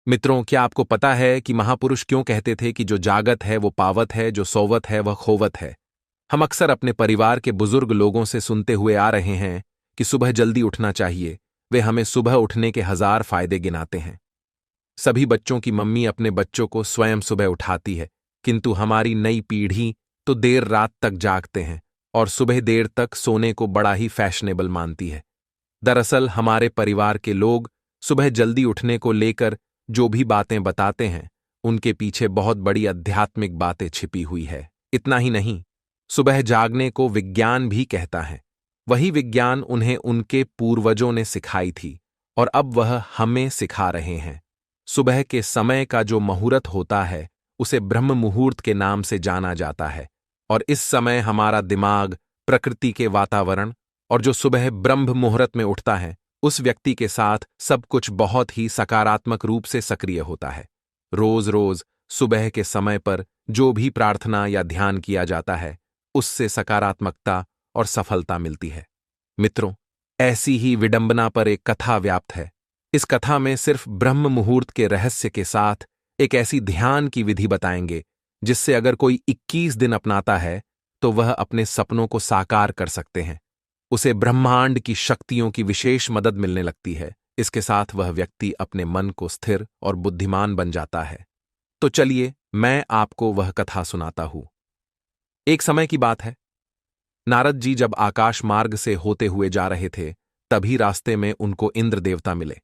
मित्रों, क्या आपको पता है कि महापुरुष क्यों कहते थे कि जो जागत है वो पावत है, जो सोवत है वह खोवत है? हम अक्सर अपने परिवार के बुजुर्ग लोगों से सुनते हुए आ रहे हैं कि सुबह जल्दी उठना चाहिए। वे हमें सुबह उठने के 1000 फायदे गिनाते हैं। सभी बच्चों की मम्मी अपने बच्चों को स्वयं सुबह उठाती है, किंतु हमारी नई पीढ़ी तो देर रात तक जागते हैं और सुबह देर तक सोने को बड़ा ही फैशनेबल मानती है। दरअसल हमारे परिवार के लोग सुबह जल्दी उठने को लेकर जो भी बातें बताते हैं, उनके पीछे बहुत बड़ी आध्यात्मिक बातें छिपी हुई है। इतना ही नहीं, सुबह जागने को विज्ञान भी कहता है। वही विज्ञान उन्हें उनके पूर्वजों ने सिखाई थी और अब वह हमें सिखा रहे हैं। सुबह के समय का जो मुहूर्त होता है, उसे ब्रह्म मुहूर्त के नाम से जाना जाता है और इस समय हमारा दिमाग, प्रकृति के वातावरण और जो सुबह ब्रह्म मुहूर्त में उठता है, उस व्यक्ति के साथ सब कुछ बहुत ही सकारात्मक रूप से सक्रिय होता है। रोज रोज सुबह के समय पर जो भी प्रार्थना या ध्यान किया जाता है, उससे सकारात्मकता और सफलता मिलती है। मित्रों, ऐसी ही विडंबना पर एक कथा व्याप्त है। इस कथा में सिर्फ ब्रह्म मुहूर्त के रहस्य के साथ एक ऐसी ध्यान की विधि बताएंगे जिससे अगर कोई 21 दिन अपनाता है तो वह अपने सपनों को साकार कर सकते हैं। उसे ब्रह्मांड की शक्तियों की विशेष मदद मिलने लगती है। इसके साथ वह व्यक्ति अपने मन को स्थिर और बुद्धिमान बन जाता है। तो चलिए मैं आपको वह कथा सुनाता हूं। एक समय की बात है। नारद जी जब आकाश मार्ग से होते हुए जा रहे थे, तभी रास्ते में उनको इंद्र देवता मिले।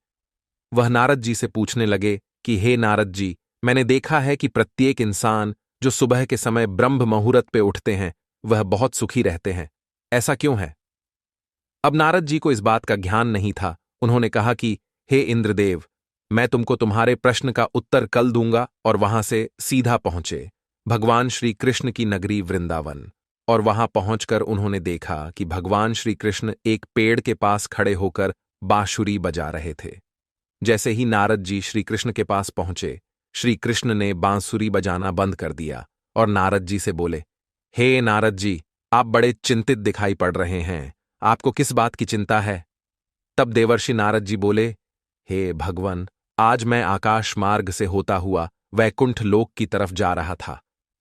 वह नारद जी से पूछने लगे कि हे नारद जी, मैंने देखा है कि प्रत्येक इंसान जो सुबह के समय ब्रह्म मुहूर्त पे उठते हैं, वह बहुत सुखी रहते हैं। ऐसा क्यों है? अब नारद जी को इस बात का ज्ञान नहीं था। उन्होंने कहा कि हे इंद्रदेव, मैं तुमको तुम्हारे प्रश्न का उत्तर कल दूंगा। और वहां से सीधा पहुंचे भगवान श्री कृष्ण की नगरी वृंदावन। और वहां पहुंचकर उन्होंने देखा कि भगवान श्री कृष्ण एक पेड़ के पास खड़े होकर बांसुरी बजा रहे थे। जैसे ही नारद जी श्री कृष्ण के पास पहुंचे, श्री कृष्ण ने बांसुरी बजाना बंद कर दिया और नारद जी से बोले, हे नारद जी, आप बड़े चिंतित दिखाई पड़ रहे हैं। आपको किस बात की चिंता है? तब देवर्षि नारद जी बोले, हे भगवन, आज मैं आकाश मार्ग से होता हुआ वैकुंठ लोक की तरफ जा रहा था।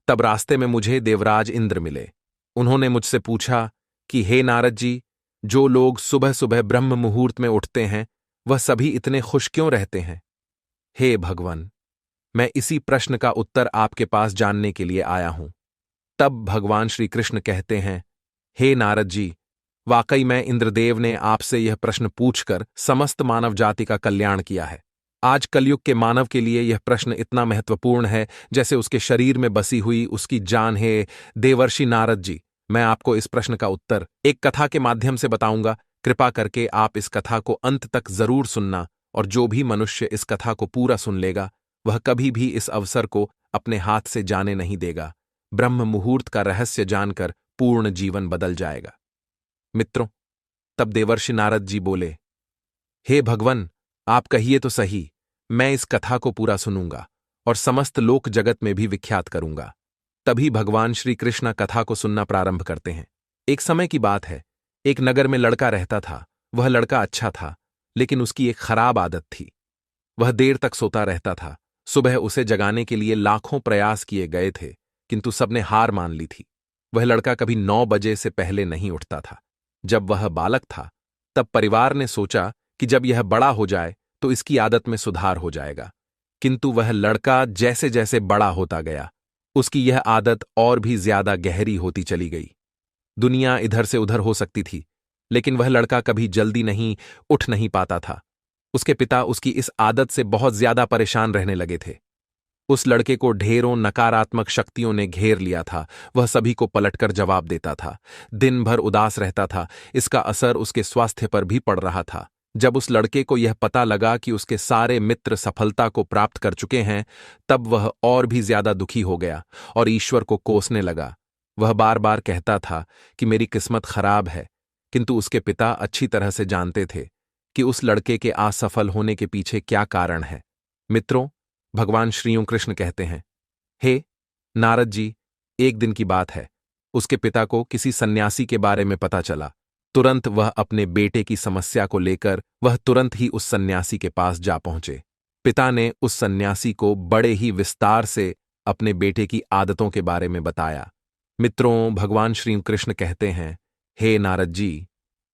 तब रास्ते में मुझे देवराज इंद्र मिले। उन्होंने मुझसे पूछा कि हे नारद जी, जो लोग सुबह सुबह ब्रह्म मुहूर्त में उठते हैं, वह सभी इतने खुश क्यों रहते हैं? हे भगवन, मैं इसी प्रश्न का उत्तर आपके पास जानने के लिए आया हूं। तब भगवान श्री कृष्ण कहते हैं, हे नारद जी, वाकई मैं इंद्रदेव ने आपसे यह प्रश्न पूछकर समस्त मानव जाति का कल्याण किया है। आज कलयुग के मानव के लिए यह प्रश्न इतना महत्वपूर्ण है जैसे उसके शरीर में बसी हुई उसकी जान है। देवर्षि नारद जी, मैं आपको इस प्रश्न का उत्तर एक कथा के माध्यम से बताऊंगा। कृपा करके आप इस कथा को अंत तक जरूर सुनना, और जो भी मनुष्य इस कथा को पूरा सुन लेगा, वह कभी भी इस अवसर को अपने हाथ से जाने नहीं देगा। ब्रह्म मुहूर्त का रहस्य जानकर पूर्ण जीवन बदल जाएगा। मित्रों, तब देवर्षि नारद जी बोले, हे भगवन, आप कहिए तो सही, मैं इस कथा को पूरा सुनूंगा और समस्त लोक जगत में भी विख्यात करूंगा। तभी भगवान श्री कृष्ण कथा को सुनना प्रारंभ करते हैं। एक समय की बात है। एक नगर में लड़का रहता था। वह लड़का अच्छा था, लेकिन उसकी एक खराब आदत थी। वह देर तक सोता रहता था। सुबह उसे जगाने के लिए लाखों प्रयास किए गए थे, किंतु सबने हार मान ली थी। वह लड़का कभी 9 बजे से पहले नहीं उठता था। जब वह बालक था, तब परिवार ने सोचा कि जब यह बड़ा हो जाए तो इसकी आदत में सुधार हो जाएगा। किंतु वह लड़का जैसे जैसे बड़ा होता गया, उसकी यह आदत और भी ज्यादा गहरी होती चली गई। दुनिया इधर से उधर हो सकती थी, लेकिन वह लड़का कभी जल्दी नहीं उठ नहीं पाता था। उसके पिता उसकी इस आदत से बहुत ज्यादा परेशान रहने लगे थे। उस लड़के को ढेरों नकारात्मक शक्तियों ने घेर लिया था। वह सभी को पलटकर जवाब देता था, दिन भर उदास रहता था। इसका असर उसके स्वास्थ्य पर भी पड़ रहा था। जब उस लड़के को यह पता लगा कि उसके सारे मित्र सफलता को प्राप्त कर चुके हैं, तब वह और भी ज्यादा दुखी हो गया और ईश्वर को कोसने लगा। वह बार बार कहता था कि मेरी किस्मत खराब है, किंतु उसके पिता अच्छी तरह से जानते थे कि उस लड़के के असफल होने के पीछे क्या कारण है। मित्रों, भगवान श्री कृष्ण कहते हैं, हे नारद जी, एक दिन की बात है। उसके पिता को किसी सन्यासी के बारे में पता चला। तुरंत वह अपने बेटे की समस्या को लेकर वह तुरंत ही उस सन्यासी के पास जा पहुंचे। पिता ने उस सन्यासी को बड़े ही विस्तार से अपने बेटे की आदतों के बारे में बताया। मित्रों, भगवान श्री कृष्ण कहते हैं, हे नारद जी,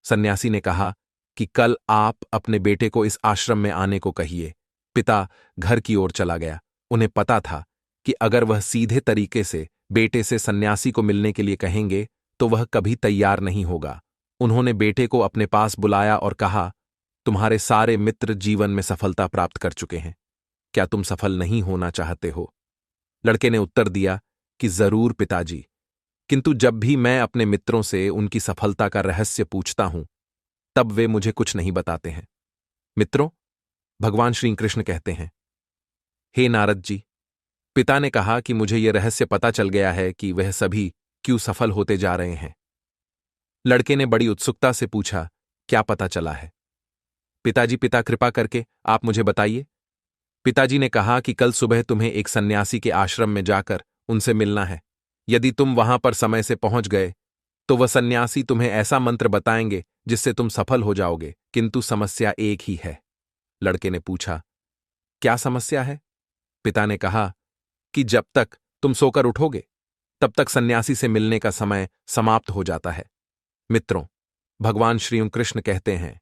सन्यासी ने कहा कि कल आप अपने बेटे को इस आश्रम में आने को कहिए। पिता घर की ओर चला गया। उन्हें पता था कि अगर वह सीधे तरीके से बेटे से सन्यासी को मिलने के लिए कहेंगे तो वह कभी तैयार नहीं होगा। उन्होंने बेटे को अपने पास बुलाया और कहा, तुम्हारे सारे मित्र जीवन में सफलता प्राप्त कर चुके हैं, क्या तुम सफल नहीं होना चाहते हो? लड़के ने उत्तर दिया कि जरूर पिताजी, किंतु जब भी मैं अपने मित्रों से उनकी सफलता का रहस्य पूछता हूं तब वे मुझे कुछ नहीं बताते हैं। मित्रों, भगवान श्री कृष्ण कहते हैं, हे नारद जी, पिता ने कहा कि मुझे यह रहस्य पता चल गया है कि वह सभी क्यों सफल होते जा रहे हैं। लड़के ने बड़ी उत्सुकता से पूछा, क्या पता चला है? पिताजी, पिता कृपा करके आप मुझे बताइए। पिताजी ने कहा कि कल सुबह तुम्हें एक सन्यासी के आश्रम में जाकर उनसे मिलना है। यदि तुम वहां पर समय से पहुंच गए तो वह सन्यासी तुम्हें ऐसा मंत्र बताएंगे जिससे तुम सफल हो जाओगे, किंतु समस्या एक ही है। लड़के ने पूछा, क्या समस्या है? पिता ने कहा कि जब तक तुम सोकर उठोगे तब तक सन्यासी से मिलने का समय समाप्त हो जाता है। मित्रों, भगवान श्री कृष्ण कहते हैं,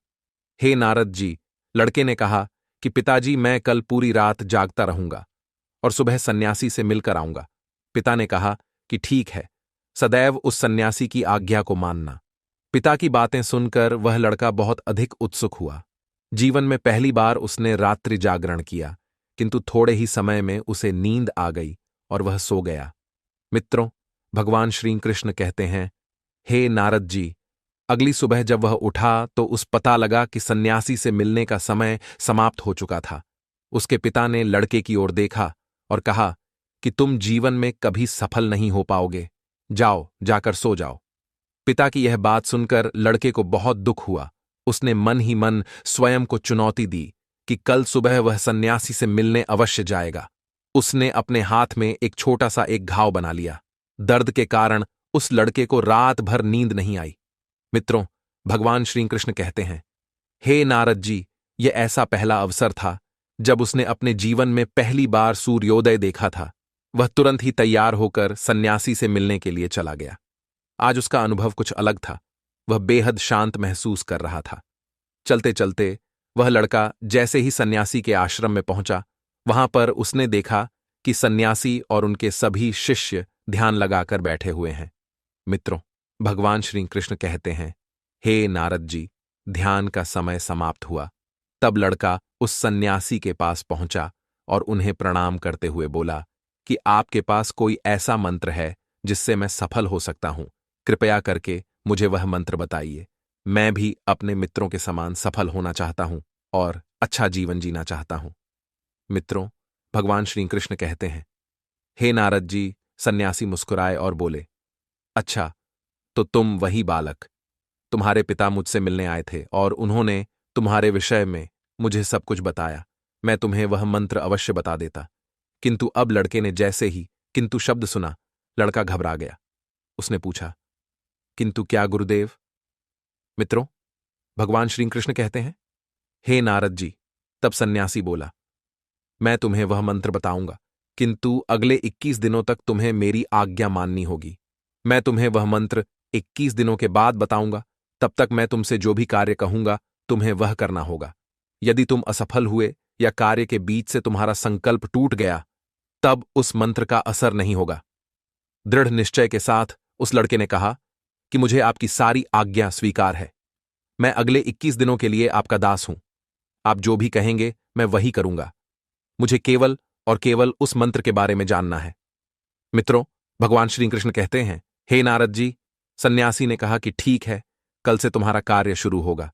हे नारद जी, लड़के ने कहा कि पिताजी, मैं कल पूरी रात जागता रहूंगा और सुबह सन्यासी से मिलकर आऊंगा। पिता ने कहा कि ठीक है, सदैव उस सन्यासी की आज्ञा को मानना। पिता की बातें सुनकर वह लड़का बहुत अधिक उत्सुक हुआ। जीवन में पहली बार उसने रात्रि जागरण किया, किंतु थोड़े ही समय में उसे नींद आ गई और वह सो गया। मित्रों, भगवान श्री कृष्ण कहते हैं, हे नारद जी, अगली सुबह जब वह उठा तो उस पता लगा कि सन्यासी से मिलने का समय समाप्त हो चुका था। उसके पिता ने लड़के की ओर देखा और कहा कि तुम जीवन में कभी सफल नहीं हो पाओगे, जाओ, जाकर सो जाओ। पिता की यह बात सुनकर लड़के को बहुत दुख हुआ। उसने मन ही मन स्वयं को चुनौती दी कि कल सुबह वह सन्यासी से मिलने अवश्य जाएगा। उसने अपने हाथ में एक छोटा सा एक घाव बना लिया। दर्द के कारण उस लड़के को रात भर नींद नहीं आई। मित्रों, भगवान श्री कृष्ण कहते हैं, हे नारद जी, यह ऐसा पहला अवसर था जब उसने अपने जीवन में पहली बार सूर्योदय देखा था। वह तुरंत ही तैयार होकर सन्यासी से मिलने के लिए चला गया। आज उसका अनुभव कुछ अलग था। वह बेहद शांत महसूस कर रहा था। चलते चलते वह लड़का जैसे ही सन्यासी के आश्रम में पहुंचा, वहां पर उसने देखा कि सन्यासी और उनके सभी शिष्य ध्यान लगाकर बैठे हुए हैं। मित्रों, भगवान श्री कृष्ण कहते हैं, हे नारद जी, ध्यान का समय समाप्त हुआ। तब लड़का उस सन्यासी के पास पहुंचा और उन्हें प्रणाम करते हुए बोला कि आपके पास कोई ऐसा मंत्र है जिससे मैं सफल हो सकता हूं? कृपया करके मुझे वह मंत्र बताइए। मैं भी अपने मित्रों के समान सफल होना चाहता हूं और अच्छा जीवन जीना चाहता हूं। मित्रों, भगवान श्री कृष्ण कहते हैं, हे नारद जी, सन्यासी मुस्कुराए और बोले, अच्छा, तो तुम वही बालक, तुम्हारे पिता मुझसे मिलने आए थे और उन्होंने तुम्हारे विषय में मुझे सब कुछ बताया। मैं तुम्हें वह मंत्र अवश्य बता देता। किंतु अब लड़के ने जैसे ही किंतु शब्द सुना, लड़का घबरा गया। उसने पूछा, किंतु क्या गुरुदेव? मित्रों, भगवान श्री कृष्ण कहते हैं, हे नारद जी, तब सन्यासी बोला, मैं तुम्हें वह मंत्र बताऊंगा, किंतु अगले 21 दिनों तक तुम्हें मेरी आज्ञा माननी होगी। मैं तुम्हें वह मंत्र 21 दिनों के बाद बताऊंगा। तब तक मैं तुमसे जो भी कार्य कहूंगा तुम्हें वह करना होगा। यदि तुम असफल हुए या कार्य के बीच से तुम्हारा संकल्प टूट गया, तब उस मंत्र का असर नहीं होगा। दृढ़ निश्चय के साथ उस लड़के ने कहा कि मुझे आपकी सारी आज्ञा स्वीकार है। मैं अगले 21 दिनों के लिए आपका दास हूं। आप जो भी कहेंगे मैं वही करूंगा। मुझे केवल और केवल उस मंत्र के बारे में जानना है। मित्रों, भगवान श्री कृष्ण कहते हैं, हे नारद जी, सन्यासी ने कहा कि ठीक है, कल से तुम्हारा कार्य शुरू होगा।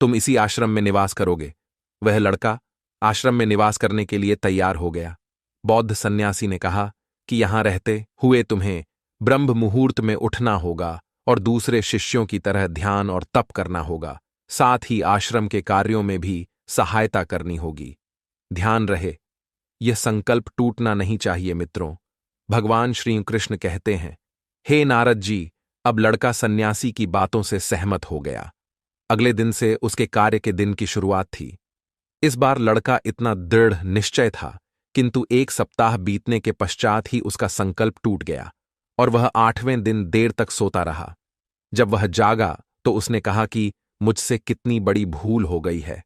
तुम इसी आश्रम में निवास करोगे। वह लड़का आश्रम में निवास करने के लिए तैयार हो गया। बौद्ध सन्यासी ने कहा कि यहां रहते हुए तुम्हें ब्रह्म मुहूर्त में उठना होगा और दूसरे शिष्यों की तरह ध्यान और तप करना होगा। साथ ही आश्रम के कार्यों में भी सहायता करनी होगी। ध्यान रहे, यह संकल्प टूटना नहीं चाहिए। मित्रों, भगवान श्री कृष्ण कहते हैं, हे नारद जी, अब लड़का सन्यासी की बातों से सहमत हो गया। अगले दिन से उसके कार्य के दिन की शुरुआत थी। इस बार लड़का इतना दृढ़ निश्चय था, किंतु 1 सप्ताह बीतने के पश्चात ही उसका संकल्प टूट गया और वह 8वें दिन देर तक सोता रहा। जब वह जागा तो उसने कहा कि मुझसे कितनी बड़ी भूल हो गई है।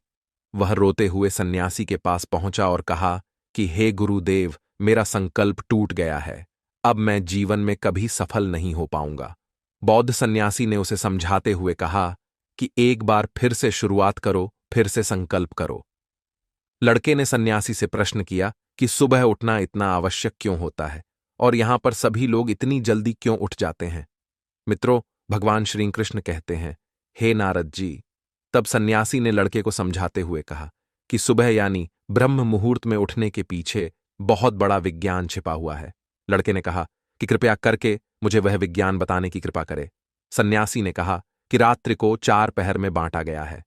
वह रोते हुए सन्यासी के पास पहुंचा और कहा कि हे गुरुदेव, मेरा संकल्प टूट गया है, अब मैं जीवन में कभी सफल नहीं हो पाऊंगा। बौद्ध सन्यासी ने उसे समझाते हुए कहा कि एक बार फिर से शुरुआत करो, फिर से संकल्प करो। लड़के ने सन्यासी से प्रश्न किया कि सुबह उठना इतना आवश्यक क्यों होता है और यहां पर सभी लोग इतनी जल्दी क्यों उठ जाते हैं। मित्रों, भगवान श्री कृष्ण कहते हैं, हे नारद जी। तब सन्यासी ने लड़के को समझाते हुए कहा कि सुबह यानी ब्रह्म मुहूर्त में उठने के पीछे बहुत बड़ा विज्ञान छिपा हुआ है। लड़के ने कहा कि कृपया करके मुझे वह विज्ञान बताने की कृपा करे। सन्यासी ने कहा कि रात्रि को 4 पहर में बांटा गया है।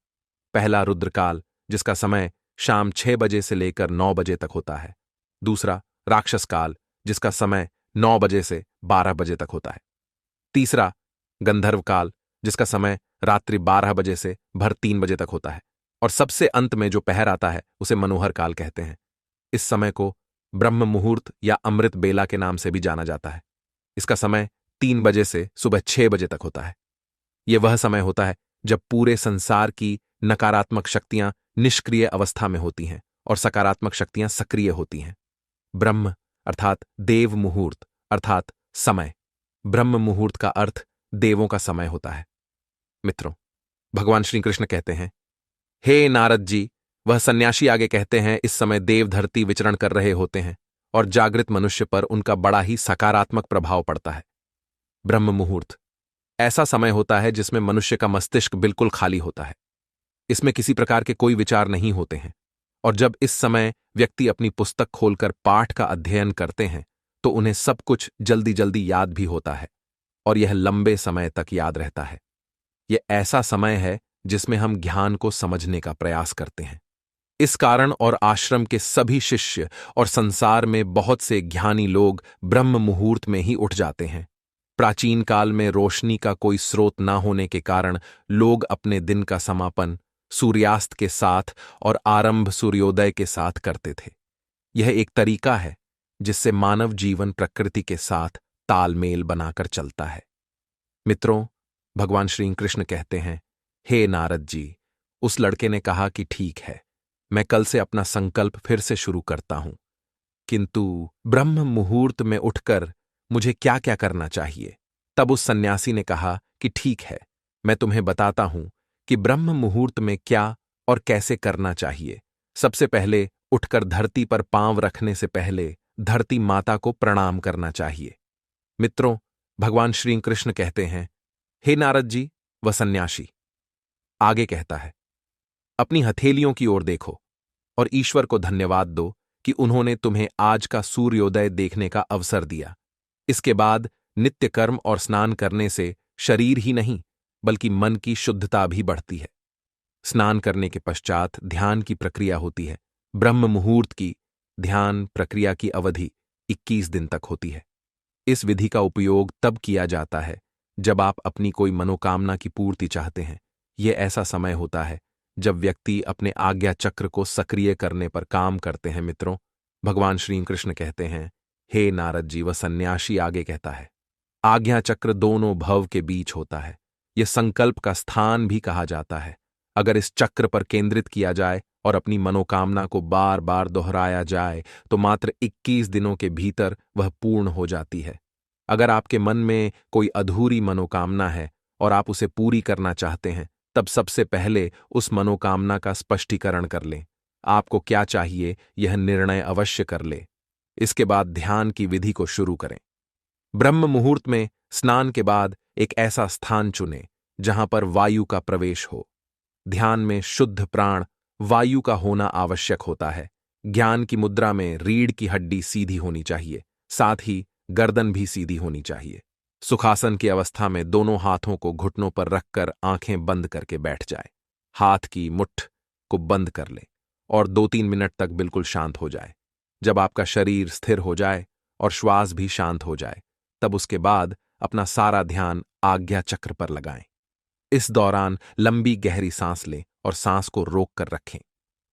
पहला रुद्रकाल, जिसका समय शाम 6 बजे से लेकर 9 बजे तक होता है। दूसरा राक्षस काल, जिसका समय 9 बजे से 12 बजे तक होता है। तीसरा गंधर्व काल, जिसका समय रात्रि 12 बजे से भर 3 बजे तक होता है। और सबसे अंत में जो पहर आता है उसे मनोहर काल कहते हैं। इस समय को ब्रह्म मुहूर्त या अमृत बेला के नाम से भी जाना जाता है। इसका समय 3 बजे से सुबह 6 बजे तक होता है। यह वह समय होता है जब पूरे संसार की नकारात्मक शक्तियां निष्क्रिय अवस्था में होती हैं और सकारात्मक शक्तियां सक्रिय होती हैं। ब्रह्म अर्थात देव मुहूर्त अर्थात समय। ब्रह्म मुहूर्त का अर्थ देवों का समय होता है। मित्रों, भगवान श्री कृष्ण कहते हैं, हे नारद जी। वह सन्यासी आगे कहते हैं, इस समय देव धरती विचरण कर रहे होते हैं और जागृत मनुष्य पर उनका बड़ा ही सकारात्मक प्रभाव पड़ता है। ब्रह्म मुहूर्त ऐसा समय होता है जिसमें मनुष्य का मस्तिष्क बिल्कुल खाली होता है। इसमें किसी प्रकार के कोई विचार नहीं होते हैं और जब इस समय व्यक्ति अपनी पुस्तक खोलकर पाठ का अध्ययन करते हैं तो उन्हें सब कुछ जल्दी जल्दी याद भी होता है और यह लंबे समय तक याद रहता है। यह ऐसा समय है जिसमें हम ज्ञान को समझने का प्रयास करते हैं। इस कारण और आश्रम के सभी शिष्य और संसार में बहुत से ज्ञानी लोग ब्रह्म मुहूर्त में ही उठ जाते हैं। प्राचीन काल में रोशनी का कोई स्रोत न होने के कारण लोग अपने दिन का समापन सूर्यास्त के साथ और आरंभ सूर्योदय के साथ करते थे। यह एक तरीका है जिससे मानव जीवन प्रकृति के साथ तालमेल बनाकर चलता है। मित्रों, भगवान श्री कृष्ण कहते हैं, हे नारद जी। उस लड़के ने कहा कि ठीक है, मैं कल से अपना संकल्प फिर से शुरू करता हूं, किंतु ब्रह्म मुहूर्त में उठकर मुझे क्या क्या करना चाहिए। तब उस सन्यासी ने कहा कि ठीक है, मैं तुम्हें बताता हूं कि ब्रह्म मुहूर्त में क्या और कैसे करना चाहिए। सबसे पहले उठकर धरती पर पांव रखने से पहले धरती माता को प्रणाम करना चाहिए। मित्रों, भगवान श्री कृष्ण कहते हैं, हे नारद जी। वह सन्यासी आगे कहता है, अपनी हथेलियों की ओर देखो और ईश्वर को धन्यवाद दो कि उन्होंने तुम्हें आज का सूर्योदय देखने का अवसर दिया। इसके बाद नित्य कर्म और स्नान करने से शरीर ही नहीं बल्कि मन की शुद्धता भी बढ़ती है। स्नान करने के पश्चात ध्यान की प्रक्रिया होती है। ब्रह्म मुहूर्त की ध्यान प्रक्रिया की अवधि 21 दिन तक होती है। इस विधि का उपयोग तब किया जाता है जब आप अपनी कोई मनोकामना की पूर्ति चाहते हैं। यह ऐसा समय होता है जब व्यक्ति अपने आज्ञा चक्र को सक्रिय करने पर काम करते हैं। मित्रों, भगवान श्री कृष्ण कहते हैं, हे नारद जी। वह सन्यासी आगे कहता है, आज्ञा चक्र दोनों भव के बीच होता है। यह संकल्प का स्थान भी कहा जाता है। अगर इस चक्र पर केंद्रित किया जाए और अपनी मनोकामना को बार बार दोहराया जाए तो मात्र 21 दिनों के भीतर वह पूर्ण हो जाती है। अगर आपके मन में कोई अधूरी मनोकामना है और आप उसे पूरी करना चाहते हैं, तब सबसे पहले उस मनोकामना का स्पष्टीकरण कर लें। आपको क्या चाहिए यह निर्णय अवश्य कर ले। इसके बाद ध्यान की विधि को शुरू करें। ब्रह्म मुहूर्त में स्नान के बाद एक ऐसा स्थान चुनें जहां पर वायु का प्रवेश हो। ध्यान में शुद्ध प्राण वायु का होना आवश्यक होता है। ज्ञान की मुद्रा में रीढ़ की हड्डी सीधी होनी चाहिए, साथ ही गर्दन भी सीधी होनी चाहिए। सुखासन की अवस्था में दोनों हाथों को घुटनों पर रखकर आंखें बंद करके बैठ जाए। हाथ की मुट्ठ को बंद कर ले और 2-3 मिनट तक बिल्कुल शांत हो जाए। जब आपका शरीर स्थिर हो जाए और श्वास भी शांत हो जाए, तब उसके बाद अपना सारा ध्यान आज्ञा चक्र पर लगाएं। इस दौरान लंबी गहरी सांस लें और सांस को रोक कर रखें।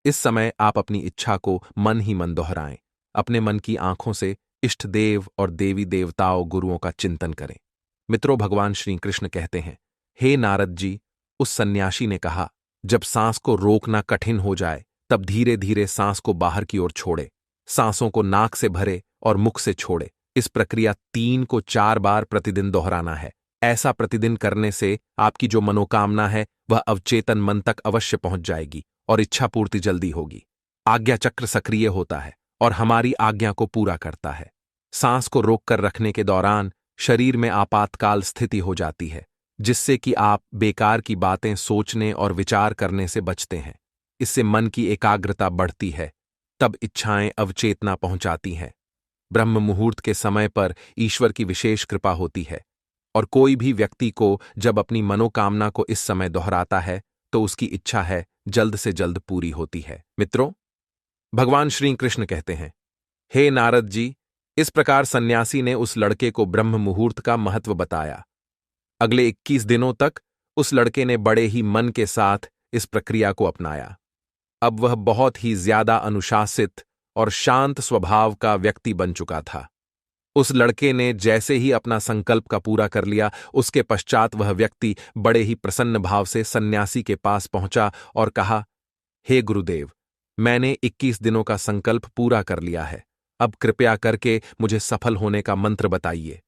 इस समय आप अपनी इच्छा को मन ही मन दोहराएं। अपने मन की आंखों से इष्ट देव और देवी देवताओं गुरुओं का चिंतन करें। मित्रों, भगवान श्री कृष्ण कहते हैं, हे नारद जी, उस सन्यासी ने कहा, जब सांस को रोकना कठिन हो जाए तब धीरे धीरे सांस को बाहर की ओर छोड़े। सांसों को नाक से भरे और मुख से छोड़े। इस प्रक्रिया 3 को 4 बार प्रतिदिन दोहराना है। ऐसा प्रतिदिन करने से आपकी जो मनोकामना है वह अवचेतन मन तक अवश्य पहुंच जाएगी और इच्छा पूर्ति जल्दी होगी। आज्ञा चक्र सक्रिय होता है और हमारी आज्ञा को पूरा करता है। सांस को रोककर रखने के दौरान शरीर में आपातकाल स्थिति हो जाती है, जिससे कि आप बेकार की बातें सोचने और विचार करने से बचते हैं। इससे मन की एकाग्रता बढ़ती है, तब इच्छाएं अवचेतना पहुंचाती हैं। ब्रह्म मुहूर्त के समय पर ईश्वर की विशेष कृपा होती है और कोई भी व्यक्ति को जब अपनी मनोकामना को इस समय दोहराता है तो उसकी इच्छा है जल्द से जल्द पूरी होती है। मित्रों, भगवान श्री कृष्ण कहते हैं, हे नारद जी, इस प्रकार सन्यासी ने उस लड़के को ब्रह्म मुहूर्त का महत्व बताया। अगले 21 दिनों तक उस लड़के ने बड़े ही मन के साथ इस प्रक्रिया को अपनाया। अब वह बहुत ही ज्यादा अनुशासित और शांत स्वभाव का व्यक्ति बन चुका था। उस लड़के ने जैसे ही अपना संकल्प का पूरा कर लिया, उसके पश्चात वह व्यक्ति बड़े ही प्रसन्न भाव से सन्यासी के पास पहुंचा और कहा, हे गुरुदेव, मैंने 21 दिनों का संकल्प पूरा कर लिया है। अब कृपया करके मुझे सफल होने का मंत्र बताइए।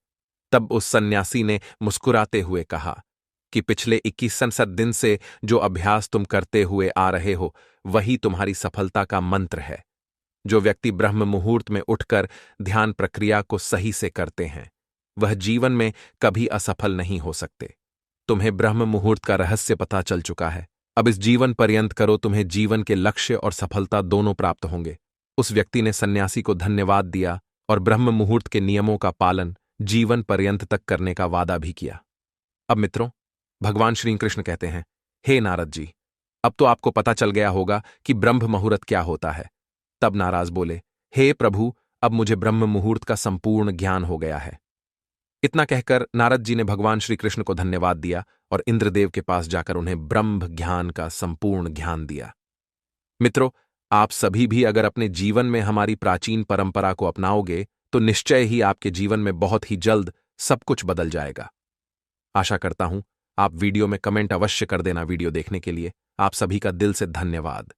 तब उस सन्यासी ने मुस्कुराते हुए कहा कि पिछले 21 दिन से जो अभ्यास तुम करते हुए आ रहे हो वही तुम्हारी सफलता का मंत्र है। जो व्यक्ति ब्रह्म मुहूर्त में उठकर ध्यान प्रक्रिया को सही से करते हैं वह जीवन में कभी असफल नहीं हो सकते। तुम्हें ब्रह्म मुहूर्त का रहस्य पता चल चुका है। अब इस जीवन पर्यंत करो, तुम्हें जीवन के लक्ष्य और सफलता दोनों प्राप्त होंगे। उस व्यक्ति ने सन्यासी को धन्यवाद दिया और ब्रह्म मुहूर्त के नियमों का पालन जीवन पर्यंत तक करने का वादा भी किया। अब मित्रों, भगवान श्री कृष्ण कहते हैं, हे नारद जी, अब तो आपको पता चल गया होगा कि ब्रह्म मुहूर्त क्या होता है। तब नाराज बोले, हे प्रभु, अब मुझे ब्रह्म मुहूर्त का संपूर्ण ज्ञान हो गया है। इतना कहकर नारद जी ने भगवान श्री कृष्ण को धन्यवाद दिया और इंद्रदेव के पास जाकर उन्हें ब्रह्म ज्ञान का संपूर्ण ज्ञान दिया। मित्रों, आप सभी भी अगर अपने जीवन में हमारी प्राचीन परंपरा को अपनाओगे तो निश्चय ही आपके जीवन में बहुत ही जल्द सब कुछ बदल जाएगा। आशा करता हूं आप वीडियो में कमेंट अवश्य कर देना। वीडियो देखने के लिए आप सभी का दिल से धन्यवाद।